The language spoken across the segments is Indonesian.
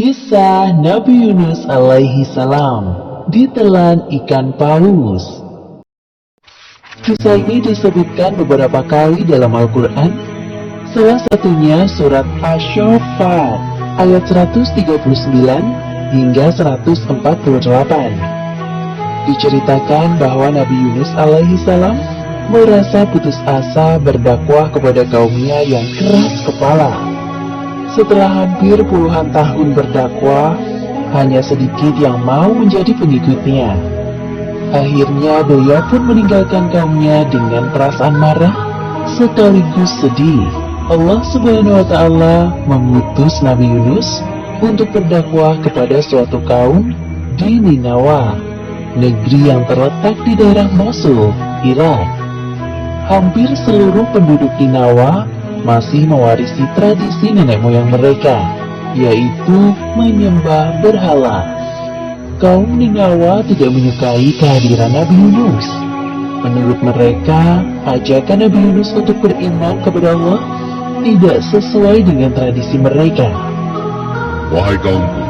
Kisah Nabi Yunus alaihi salam ditelan ikan paus. Kisah ini disebutkan beberapa kali dalam Al-Quran. Salah satunya surat Asy-Syaffat ayat 139 hingga 148. Diceritakan bahwa Nabi Yunus alaihi salam merasa putus asa berdakwah kepada kaumnya yang keras kepala. Setelah hampir puluhan tahun berdakwah, hanya sedikit yang mau menjadi pengikutnya. Akhirnya beliau pun meninggalkan kaumnya dengan perasaan marah sekaligus sedih. Allah Subhanahu wa Ta'ala mengutus Nabi Yunus untuk berdakwah kepada suatu kaum di Ninawa, negeri yang terletak di daerah Mosul, Irak. Hampir seluruh penduduk Ninawa masih mewarisi tradisi nenek moyang mereka, yaitu menyembah berhala. Kaum Ninawa tidak menyukai kehadiran Nabi Yunus. Menurut mereka, ajakan Nabi Yunus untuk beriman kepada Allah tidak sesuai dengan tradisi mereka. Wahai kaumku,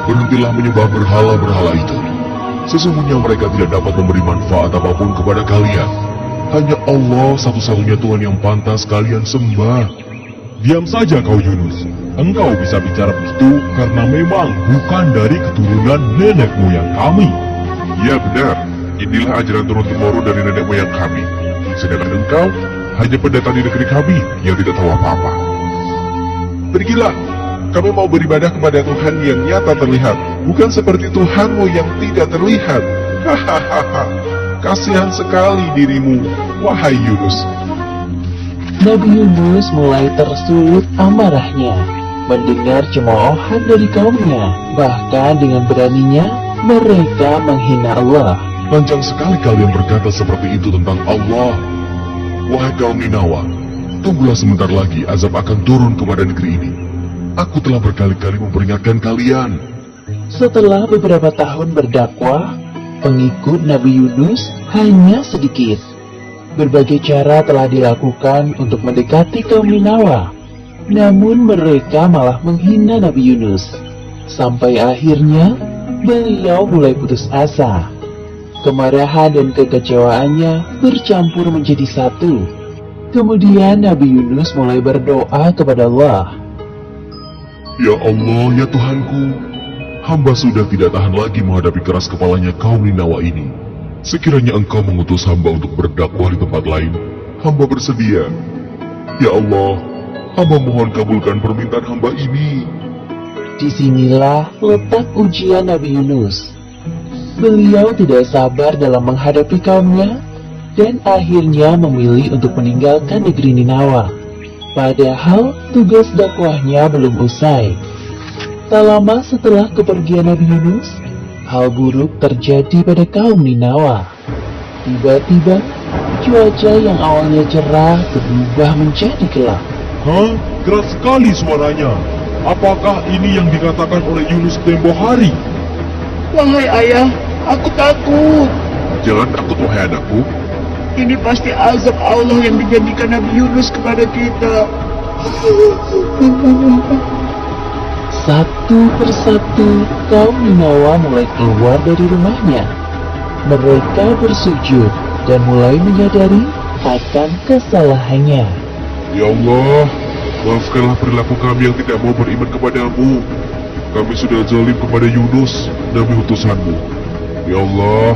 berhentilah menyembah berhala-berhala itu. Sesungguhnya mereka tidak dapat memberi manfaat apapun kepada kalian. Hanya Allah satu-satunya Tuhan yang pantas kalian sembah. Diam saja kau Yunus. Engkau bisa bicara begitu karena memang bukan dari keturunan nenek moyang kami. Ya benar, inilah ajaran turun-temurun dari nenek moyang kami. Sedangkan engkau hanya pendatang di negeri kami yang tidak tahu apa-apa. Pergilah, kami mau beribadah kepada Tuhan yang nyata terlihat, bukan seperti Tuhanmu yang tidak terlihat. Hahaha. Kasihan sekali dirimu, wahai Yunus. Nabi Yunus mulai tersulut amarahnya mendengar cemoohan dari kaumnya. Bahkan dengan beraninya mereka menghina Allah. Lancang sekali kalian berkata seperti itu tentang Allah. Wahai kaum Ninawa, tunggulah sebentar lagi azab akan turun kepada negeri ini. Aku telah berkali-kali memperingatkan kalian. Setelah beberapa tahun berdakwah, pengikut Nabi Yunus hanya sedikit. Berbagai cara telah dilakukan untuk mendekati kaum Ninawa, namun mereka malah menghina Nabi Yunus. Sampai akhirnya beliau mulai putus asa. Kemarahan dan kekecewaannya bercampur menjadi satu. Kemudian Nabi Yunus mulai berdoa kepada Allah. Ya Allah, ya Tuhanku, hamba sudah tidak tahan lagi menghadapi keras kepalanya kaum Ninawa ini. Sekiranya engkau mengutus hamba untuk berdakwah di tempat lain, hamba bersedia. Ya Allah, hamba mohon kabulkan permintaan hamba ini. Disinilah letak ujian Nabi Yunus. Beliau tidak sabar dalam menghadapi kaumnya dan akhirnya memilih untuk meninggalkan negeri Ninawa. Padahal tugas dakwahnya belum usai. Tak lama setelah kepergian Nabi Yunus, hal buruk terjadi pada kaum Ninawa. Tiba-tiba, cuaca yang awalnya cerah berubah menjadi gelap. Hah? Keras sekali suaranya. Apakah ini yang dikatakan oleh Yunus tempo hari? Wahai ayah, aku takut. Jangan takut wahai anakku. Ini pasti azab Allah yang dijanjikan Nabi Yunus kepada kita. Satu persatu kaum Ninawa mulai keluar dari rumahnya. Mereka bersujud dan mulai menyadari akan kesalahannya. Ya Allah, maafkanlah perilaku kami yang tidak mau beriman kepadamu. Kami sudah zalim kepada Yunus, Nabi utusanmu. Ya Allah,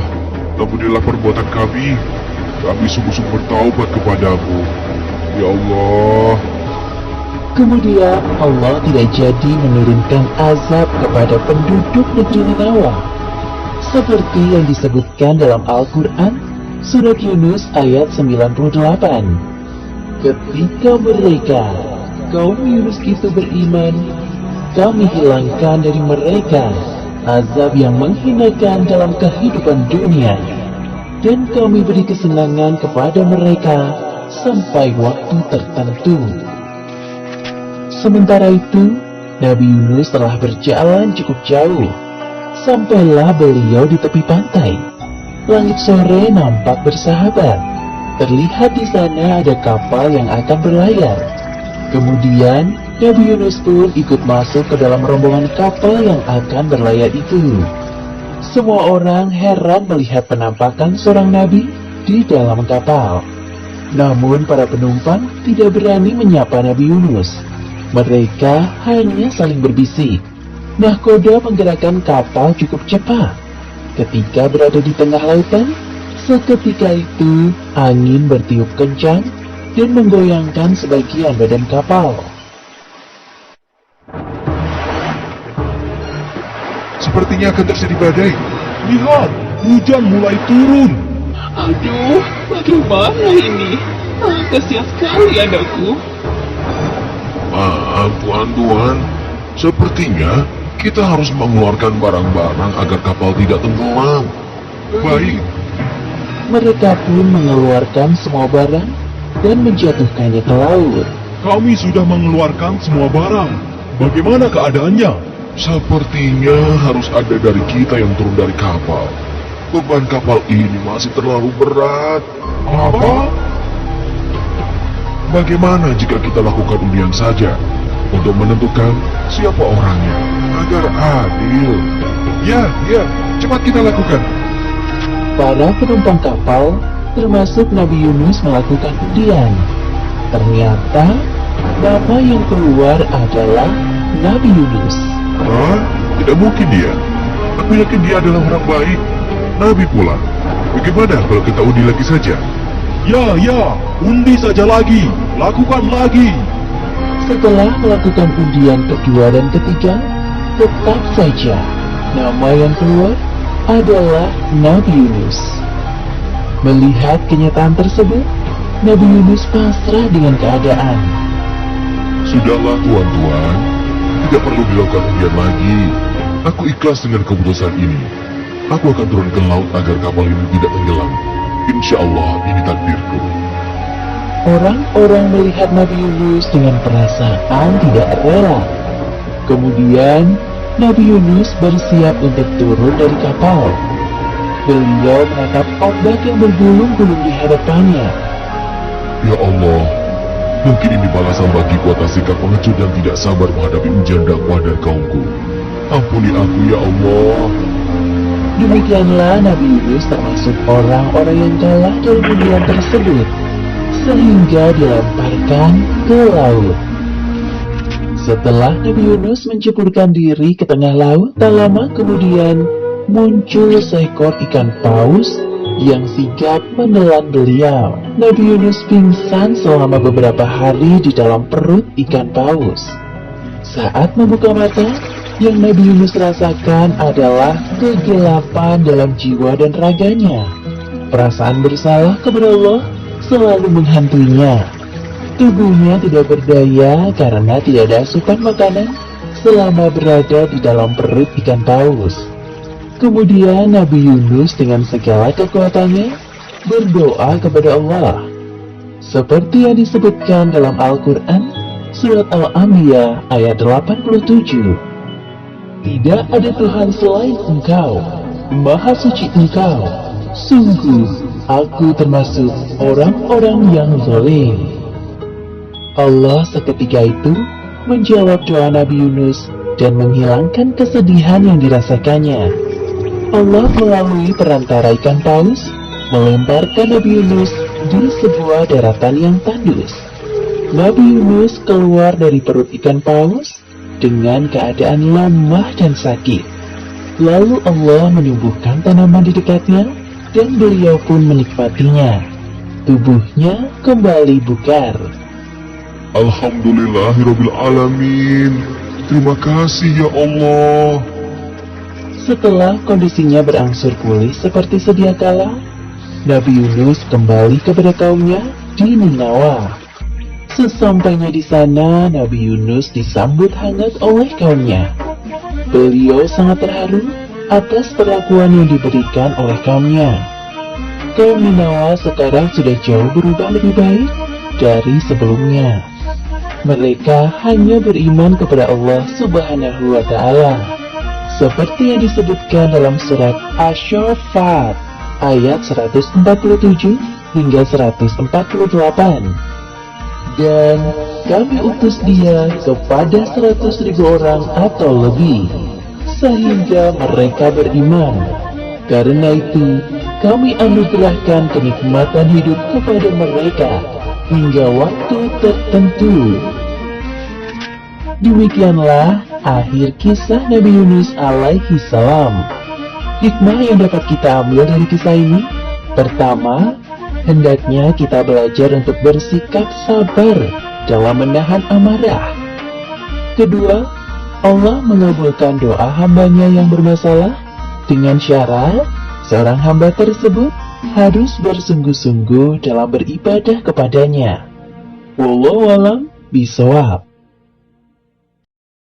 ampunilah perbuatan kami. Kami sungguh-sungguh bertaubat kepadamu. Ya Allah. Kemudian Allah tidak jadi menurunkan azab kepada penduduk negeri Ninawa, seperti yang disebutkan dalam Al-Quran surat Yunus ayat 98. Ketika mereka, kaum Yunus itu beriman, kami hilangkan dari mereka azab yang menghinakan dalam kehidupan dunia, dan kami beri kesenangan kepada mereka sampai waktu tertentu. Sementara itu, Nabi Yunus telah berjalan cukup jauh. Sampailah beliau di tepi pantai. Langit sore nampak bersahabat. Terlihat di sana ada kapal yang akan berlayar. Kemudian, Nabi Yunus pun ikut masuk ke dalam rombongan kapal yang akan berlayar itu. Semua orang heran melihat penampakan seorang nabi di dalam kapal. Namun para penumpang tidak berani menyapa Nabi Yunus. Mereka hanya saling berbisik. Nahkoda menggerakkan kapal cukup cepat. Ketika berada di tengah lautan, seketika itu angin bertiup kencang dan menggoyangkan sebagian badan kapal. Sepertinya akan terjadi badai. Lihat, hujan mulai turun. Aduh, bagaimana ini? Kasihan sekali anakku. Maaf tuan-tuan, sepertinya kita harus mengeluarkan barang-barang agar kapal tidak tenggelam. Baik, Mereka pun mengeluarkan semua barang dan menjatuhkannya ke laut. kami sudah mengeluarkan semua barang. Bagaimana keadaannya? Sepertinya harus ada dari kita yang turun dari kapal. Beban kapal ini masih terlalu berat. Apa? Bagaimana jika kita lakukan undian saja untuk menentukan siapa orangnya agar adil? Ya, cepat kita lakukan. Para penumpang kapal, termasuk Nabi Yunus, melakukan undian. Ternyata, nama yang keluar adalah Nabi Yunus. Hah? Tidak mungkin dia. Aku yakin dia adalah orang baik. Nabi pula. Bagaimana kalau kita undi lagi saja? Ya, undi saja lagi. Lakukan lagi. Setelah melakukan undian kedua dan ketiga, tetap saja nama yang keluar adalah Nabi Yunus. Melihat kenyataan tersebut, Nabi Yunus pasrah dengan keadaan. Sudahlah tuan-tuan, tidak perlu dilakukan undian lagi. Aku ikhlas dengan keputusan ini. Aku akan turun ke laut agar kapal ini tidak tenggelam. Insya Allah ini takdirku. Orang-orang melihat Nabi Yunus dengan perasaan tidak rela. Kemudian, Nabi Yunus bersiap untuk turun dari kapal. Beliau menatap ombak yang bergulung-gulung di hadapannya. Ya Allah, mungkin ini balasan bagiku atas sikap pengecut dan tidak sabar menghadapi ujian dakwah dari kaumku. Ampuni aku ya Allah. Demikianlah Nabi Yunus termasuk orang-orang yang kalah dalam undian tersebut, sehingga dilemparkan ke laut. Setelah Nabi Yunus menceburkan diri ke tengah laut, tak lama kemudian muncul seekor ikan paus yang sigap menelan beliau. Nabi Yunus pingsan selama beberapa hari di dalam perut ikan paus. Saat membuka mata, yang Nabi Yunus rasakan adalah kegelapan dalam jiwa dan raganya. Perasaan bersalah kepada Allah selalu menghantuinya. Tubuhnya tidak berdaya karena tidak ada asupan makanan selama berada di dalam perut ikan paus. Kemudian Nabi Yunus dengan segala kekuatannya berdoa kepada Allah. Seperti yang disebutkan dalam Al-Quran, Surat Al-Anbiya ayat 87. Tidak ada Tuhan selain Engkau, Maha Suci Engkau. Sungguh, aku termasuk orang-orang yang zalim. Allah seketika itu menjawab doa Nabi Yunus dan menghilangkan kesedihan yang dirasakannya. Allah melalui perantara ikan paus melemparkan Nabi Yunus di sebuah daratan yang tandus. Nabi Yunus keluar dari perut ikan paus dengan keadaan lemah dan sakit. Lalu Allah menumbuhkan tanaman di dekatnya dan beliau pun menikmatinya. Tubuhnya kembali bugar. Alhamdulillahirabbil alamin. Terima kasih ya Allah. Setelah kondisinya berangsur pulih seperti sedia kala, Nabi Yunus kembali kepada kaumnya di Ninawa. Sesampainya di sana, Nabi Yunus disambut hangat oleh kaumnya. Beliau sangat terharu atas perlakuan yang diberikan oleh kaumnya. Kaum Ninawa sekarang sudah jauh berubah lebih baik dari sebelumnya. Mereka hanya beriman kepada Allah Subhanahu wa Ta'ala, seperti yang disebutkan dalam surat Asy-Syaffat ayat 147 hingga 148. dan kami utus dia kepada 100.000 orang atau lebih, sehingga mereka beriman. Karena itu, kami anugerahkan kenikmatan hidup kepada mereka hingga waktu tertentu. Demikianlah akhir kisah Nabi Yunus alaihi salam. Hikmah yang dapat kita ambil dari kisah ini: pertama, hendaknya kita belajar untuk bersikap sabar dalam menahan amarah. Kedua, Allah mengabulkan doa hambanya yang bermasalah dengan syarat seorang hamba tersebut harus bersungguh-sungguh dalam beribadah kepadanya. Wallahu a'lam bishawab.